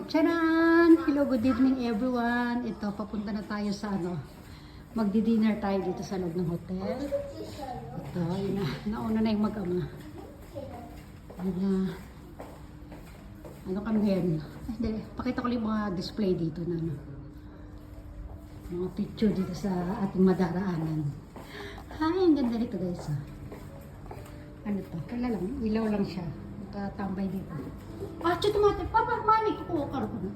Tcharan! Hello, good evening everyone. Ito, papunta na tayo sa magdi-dinner tayo dito sa loob ng hotel. Ito, yun na. Nauna na yung mag-ama. Yun na. Ano kami ngayon? Ay, dali. Pakita ko lang yung mga display dito na mga picture dito sa ating madaraanan. Hi, ang ganda nito guys. Ano to? Kala lang, ilaw lang siya. Nakatambay dito. Ah, tumate. Papa, mami, kukuha ka rin.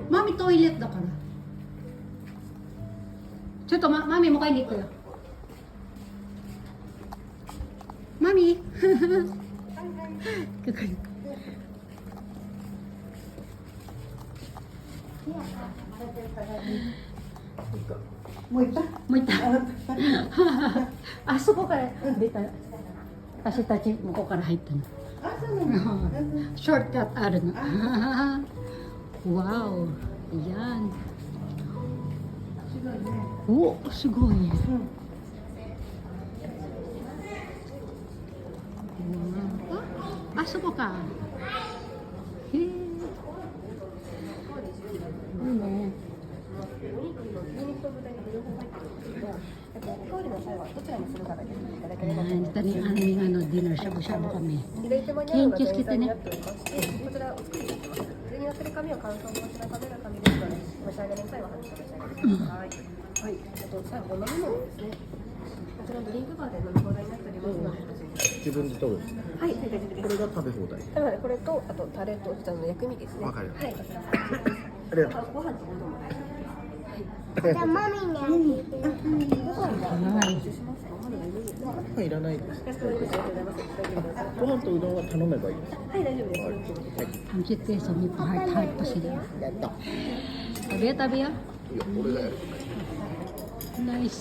Mami, toilet na ka na. Chuto, mami, mukha dito. Mami. Kagay. Moita? Moita. Aso ko ka. Dito. Kasi tachi mo ko karahit na. Shortcut, ano na. Wow. Ayan. Oo, siguro. Aso ko ka. Ayan, ito ni aming dinner. Shabu-shabu kami. Kinkis kita ni. Ang cute guys, may pa-heart-heart pa sila. Tabi ya? Nice.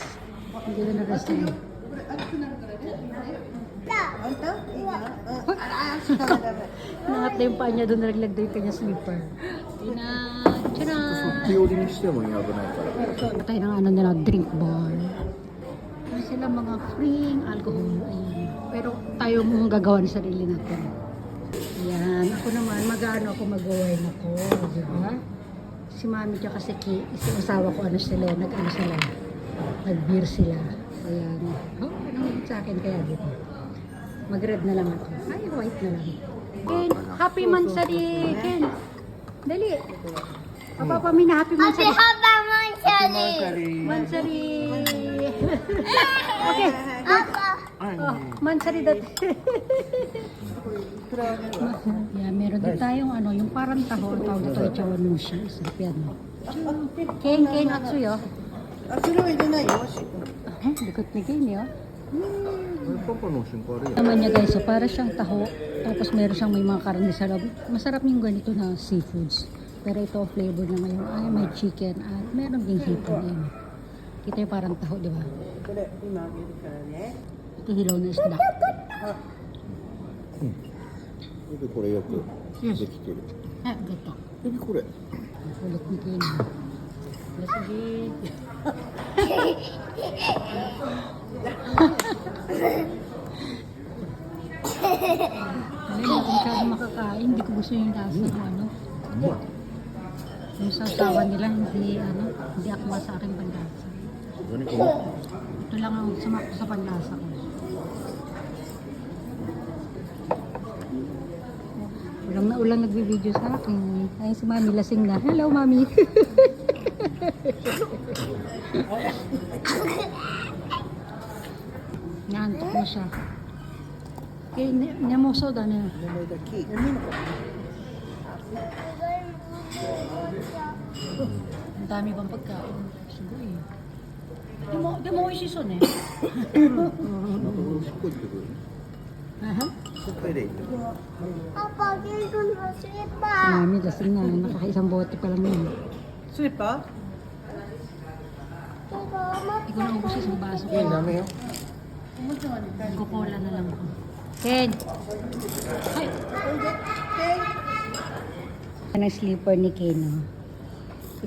Hindi na nag-restaurant. Nangat na yung paa niya doon, nalaglag na yung kanya slipper. Patay ng nila, drink bar. Ano sila mga free alcohol. Ayan. Pero tayo mong gagawa ng sarili natin. Ayan. Ako naman, ako mag-wine ako. Diba? Si mami tsaka si asawa ko, sila, nag-beer sila. Ayan. Oh, anong sa akin kaya dito? Mag-red na lang ako. Ay, white na lang. Ken, happy mansari! Ken, dali. Papapamina, happy mansari. Mansari! Okay. Oh, mansari dati. Yeah, meron din tayong yung parang taho, tawag ito ay chawanushi. Sarap yan. Ken, atsuyo. Likot ni Ken, yo. Naman niya guys, so para siyang taho, tapos meron siyang may mga karne sa loob. Masarap yung ganito na seafoods. Pero ito ang flavor na ngayon ay may chicken at meron ding hipon din. Kita yung parang taho, di ba? Ito hilaw na isda. Yes. Ah, gato. Kulit ni Ken. Sige. Hindi ko masyado makakain. Hindi ko gusto yung lasa ng yung sasawa nila, hindi akma sa akin panlasa. Ito lang ang sumakto sa panlasa ko. Ulang na ulang nagbibideo sa akin. Ay, si Mami lasing na. Hello, Mami. Naantok na siya. Okay, namuso da na. Ang dami bang pagkain? Siguro eh. Di mo season eh. Papa, dito na sipa. Mami, lasing na. Nakakaisang bote pa lang yun. Sipa? Hindi ko na ubus isang baso ko. Coca-Cola na lang ako. Ken! Ay! Ano ang sleeper ni Ken, no?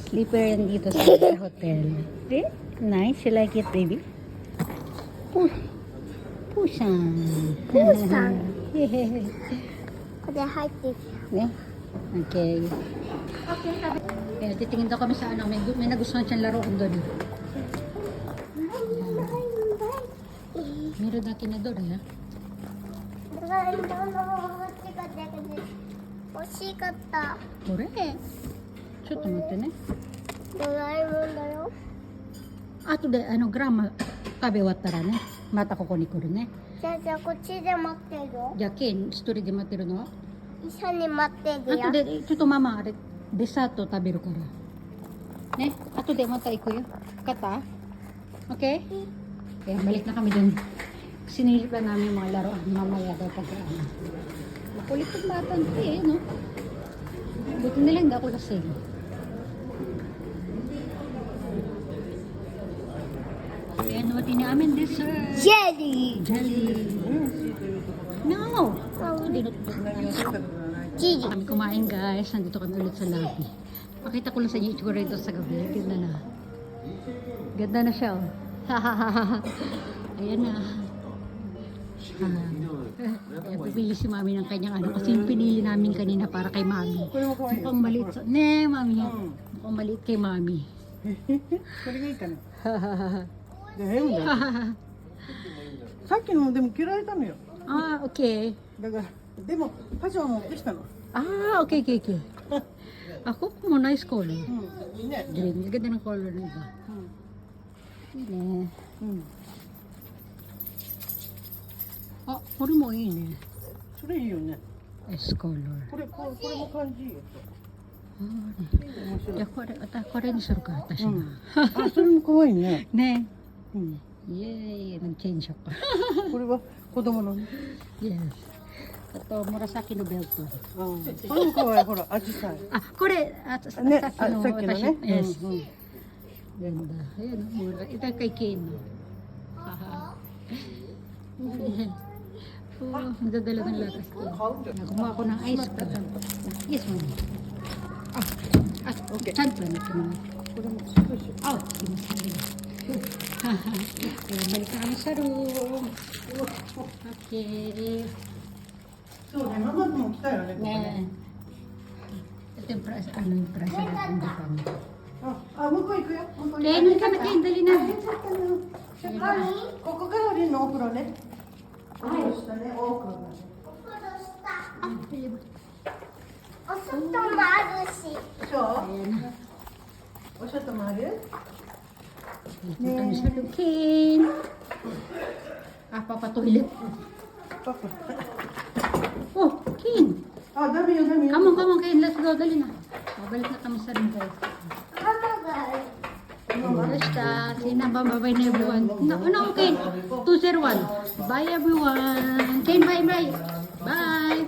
Sleeper yan dito sa hotel. Eh? Nice. You like it, baby? Pusan. Pusan. これ入ってる。ね。Okay. Okay, sabi. Kaya titingin daw kami sa ano, may nagustuhan siyang laruan doon. Meron na kinador, ha? 欲しかった。 これちょっと待ってね。ドラえもんだよ。あとでグラマ食べ終わったらね、またここに来るね。じゃあこっちで待ってるよ。じゃあケン一人で待ってるの？一緒に待ってるよ。あとでちょっとママあれデザート食べるからね。あとでまた行くよ。Kata? Okay? Kaya balik na kami dun. Sinilip lang namin yung mga laruan mamaya daw pag makulit yung bata eh, no? Buti nila hindi ako lasing. Ayan, naman namin dessert. Jelly! Jelly. No! Jelly! Kami kumain guys. Nandito kami ulit sa lobby. Pakita ko lang sa inyo itsura rito sa gabi. Ganda na. Ganda na siya oh. Ayan na. Ayan, pipili si mami ng kanyang ano. Kasi yung pinili namin kanina para kay mami. Mukhang maliit. Ne, mami. Mukhang maliit kay mami. これがいいかな。で変だよ。さっきのもでも嫌いたのよ。 Ah, okay. だからでもパジャマ持ってきたの。 Ah, okay, okay, okay. Ako mo, nice color. うん。いいね。 Green. Ganda ng color na iba. うん。 Yun eh. うん。 Ah, puro mo yun eh. それいいよね。 S color. これも感じいいよ。 Ah, 面白い。 じゃあこれにするか、私が。あ、それも可愛いね。ね。うん。 Yay! Nag-change ako. これは子供のね。 Yes. Ito, Murasaki no belt to. うん。これも可愛い。ほら、アジサイ。 Ah, kore! At sa ね、 sa あ、さっきのね。 Yes. うんうん。 Ganda. Ayan, mura. Ito kay Ken. Haha. Oh, nagdadala ng latas ko. Kumuha ako ng ice cream. Yes, mami. Ah, Okay. saan pa? これも少し。 Oh, sinasabi. Haha. Kaya balik na kami sa room. Okay. そうね、ママも来たよね。ここね Ne. Ito yung yung prasa natin dito. あ、向こう行くよ。向こう行く Kaya hindi ka na kayo, dali na. ここから降りるのお風呂ね。お風呂したね、お風呂だね。お外もあるし。そう？ Ayan. お外もある？ Dito kami sa Lukin. Ah, papatulit. パパ。 Oh, Kin. あ、ダメよ、ダメよ。 Come on, Kin. Let's go. Dali na. Babalik na kami sa room guys. ママがある。 Basta, sinababay na everyone. No, Kin. 201. Bye everyone. Kin, bye, bye. Bye.